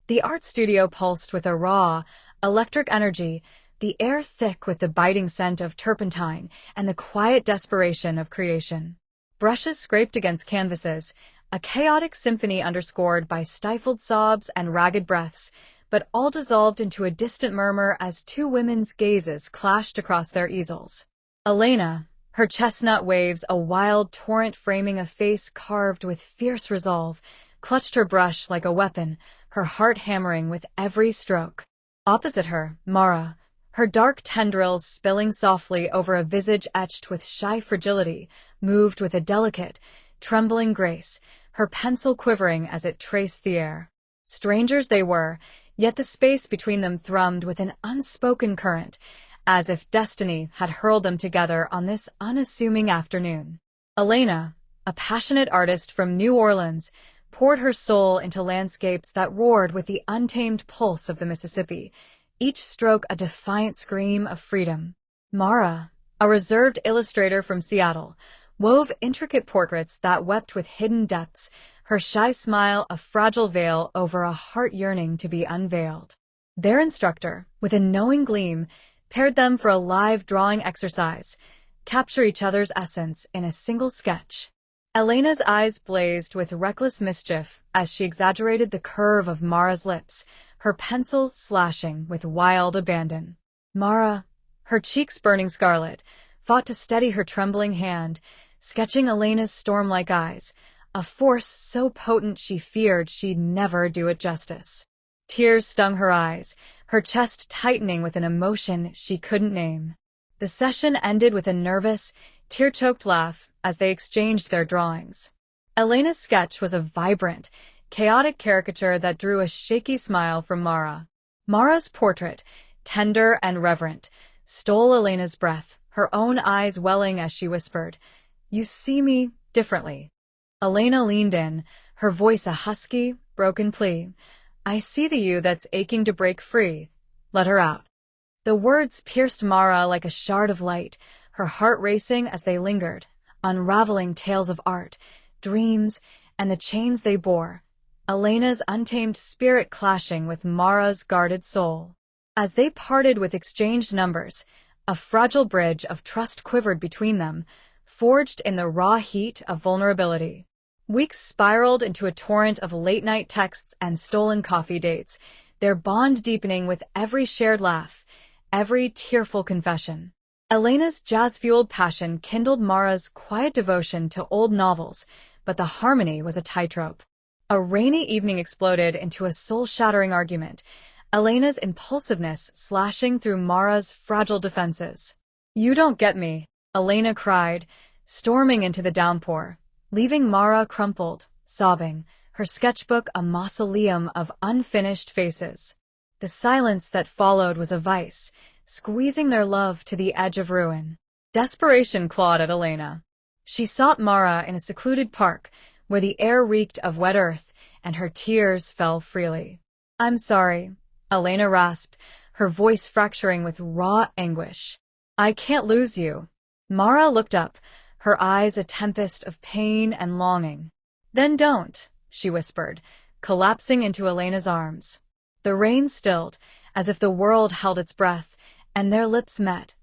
The art studio pulsed with a raw, electric energy, the air thick with the biting scent of turpentine and the quiet desperation of creation. Brushes scraped against canvases, a chaotic symphony underscored by stifled sobs and ragged breaths, but all dissolved into a distant murmur as two women's gazes clashed across their easels. Elena, her chestnut waves a wild torrent framing a face carved with fierce resolve, clutched her brush like a weapon, her heart hammering with every stroke. Opposite her, Mara, her dark tendrils spilling softly over a visage etched with shy fragility, moved with a delicate, trembling grace, her pencil quivering as it traced the air. Strangers they were, yet the space between them thrummed with an unspoken current, as if destiny had hurled them together on this unassuming afternoon. Elena, a passionate artist from New Orleans, poured her soul into landscapes that roared with the untamed pulse of the Mississippi, each stroke a defiant scream of freedom. Mara, a reserved illustrator from Seattle, wove intricate portraits that wept with hidden depths, her shy smile a fragile veil over a heart yearning to be unveiled. Their instructor, with a knowing gleam, paired them for a live drawing exercise, capture each other's essence in a single sketch. Elena's eyes blazed with reckless mischief as she exaggerated the curve of Mara's lips, her pencil slashing with wild abandon. Mara, her cheeks burning scarlet, fought to steady her trembling hand, sketching Elena's storm-like eyes, a force so potent she feared she'd never do it justice. Tears stung her eyes, her chest tightening with an emotion she couldn't name. The session ended with a nervous, tear-choked laugh as they exchanged their drawings. Elena's sketch was a vibrant, chaotic caricature that drew a shaky smile from Mara. Mara's portrait, tender and reverent, stole Elena's breath, her own eyes welling as she whispered, "You see me differently." Elena leaned in, her voice a husky, broken plea. "I see the you that's aching to break free. Let her out." The words pierced Mara like a shard of light, her heart racing as they lingered, unraveling tales of art, dreams, and the chains they bore, Elena's untamed spirit clashing with Mara's guarded soul. As they parted with exchanged numbers, a fragile bridge of trust quivered between them, forged in the raw heat of vulnerability. Weeks spiraled into a torrent of late-night texts and stolen coffee dates, their bond deepening with every shared laugh, every tearful confession. Elena's jazz-fueled passion kindled Mara's quiet devotion to old novels, but the harmony was a tightrope. A rainy evening exploded into a soul-shattering argument, Elena's impulsiveness slashing through Mara's fragile defenses. "You don't get me," Elena cried, storming into the downpour, leaving Mara crumpled, sobbing, her sketchbook a mausoleum of unfinished faces. The silence that followed was a vice, squeezing their love to the edge of ruin. Desperation clawed at Elena. She sought Mara in a secluded park, where the air reeked of wet earth, and her tears fell freely. "I'm sorry," Elena rasped, her voice fracturing with raw anguish. "I can't lose you." Mara looked up, her eyes a tempest of pain and longing. "Then don't," she whispered, collapsing into Elena's arms. The rain stilled, as if the world held its breath, and their lips met,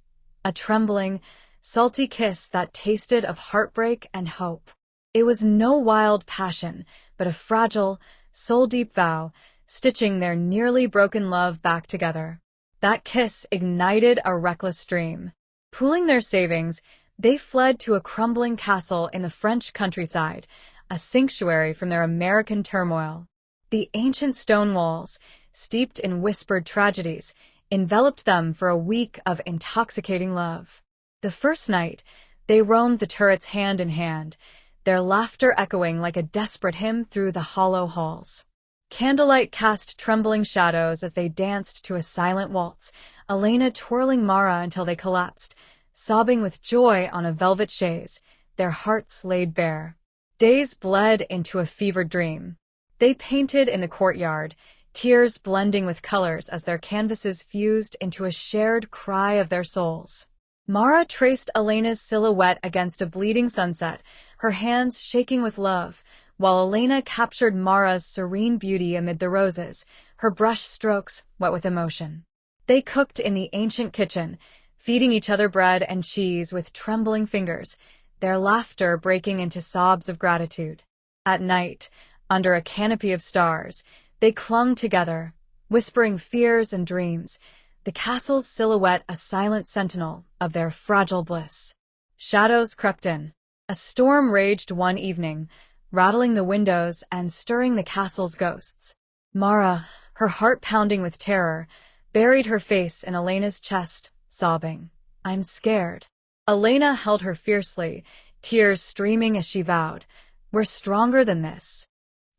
a trembling, salty kiss that tasted of heartbreak and hope. It was no wild passion, but a fragile, soul-deep vow, stitching their nearly broken love back together. That kiss ignited a reckless dream. Pooling their savings, they fled to a crumbling castle in the French countryside, a sanctuary from their American turmoil. The ancient stone walls, steeped in whispered tragedies, enveloped them for a week of intoxicating love. The first night, they roamed the turrets hand in hand, their laughter echoing like a desperate hymn through the hollow halls. Candlelight cast trembling shadows as they danced to a silent waltz, Elena twirling Mara until they collapsed, sobbing with joy on a velvet chaise, their hearts laid bare. Days bled into a fevered dream. They painted in the courtyard, tears blending with colors as their canvases fused into a shared cry of their souls. Mara traced Elena's silhouette against a bleeding sunset, her hands shaking with love, while Elena captured Mara's serene beauty amid the roses, her brush strokes wet with emotion. They cooked in the ancient kitchen, feeding each other bread and cheese with trembling fingers, their laughter breaking into sobs of gratitude. At night, under a canopy of stars, they clung together, whispering fears and dreams, the castle's silhouette a silent sentinel of their fragile bliss. Shadows crept in. A storm raged one evening, rattling the windows and stirring the castle's ghosts. Mara, her heart pounding with terror, buried her face in Elena's chest, sobbing, "I'm scared." Elena held her fiercely, tears streaming as she vowed, "We're stronger than this."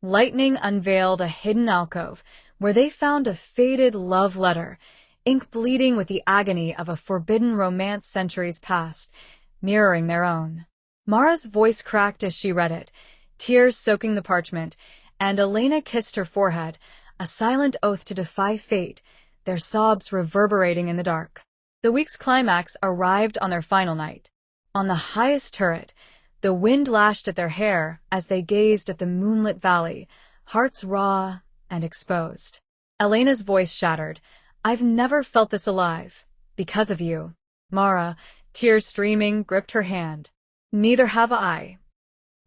Lightning unveiled a hidden alcove, where they found a faded love letter, ink bleeding with the agony of a forbidden romance centuries past, mirroring their own. Mara's voice cracked as she read it, tears soaking the parchment, and Elena kissed her forehead, a silent oath to defy fate, their sobs reverberating in the dark. The week's climax arrived on their final night. On the highest turret, the wind lashed at their hair as they gazed at the moonlit valley, hearts raw and exposed. Elena's voice shattered. "I've never felt this alive. Because of you." Mara, tears streaming, gripped her hand. "Neither have I."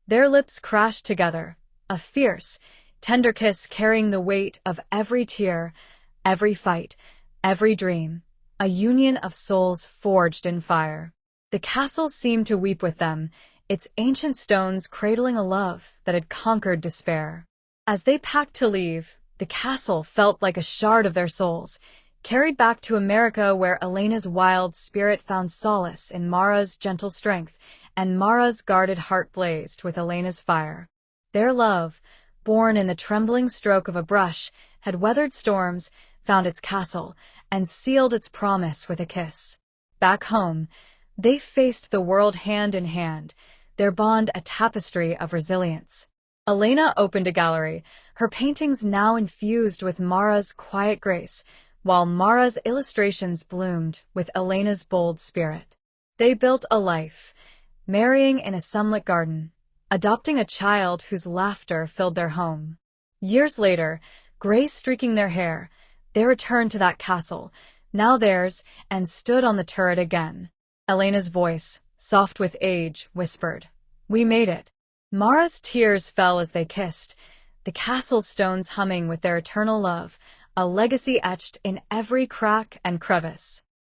Their lips crashed together, a fierce, tender kiss carrying the weight of every tear, every fight, every dream, a union of souls forged in fire. The castle seemed to weep with them, its ancient stones cradling a love that had conquered despair. As they packed to leave, the castle felt like a shard of their souls, carried back to America where Elena's wild spirit found solace in Mara's gentle strength, and Mara's guarded heart blazed with Elena's fire. Their love, born in the trembling stroke of a brush, had weathered storms, found its castle, and sealed its promise with a kiss. Back home, they faced the world hand in hand, their bond a tapestry of resilience. Elena opened a gallery, her paintings now infused with Mara's quiet grace, while Mara's illustrations bloomed with Elena's bold spirit. They built a life, marrying in a sunlit garden, adopting a child whose laughter filled their home. Years later, gray streaking their hair, they returned to that castle, now theirs, and stood on the turret again. Elena's voice, soft with age, whispered, "We made it." Mara's tears fell as they kissed, the castle's stones humming with their eternal love, a legacy etched in every crack and crevice.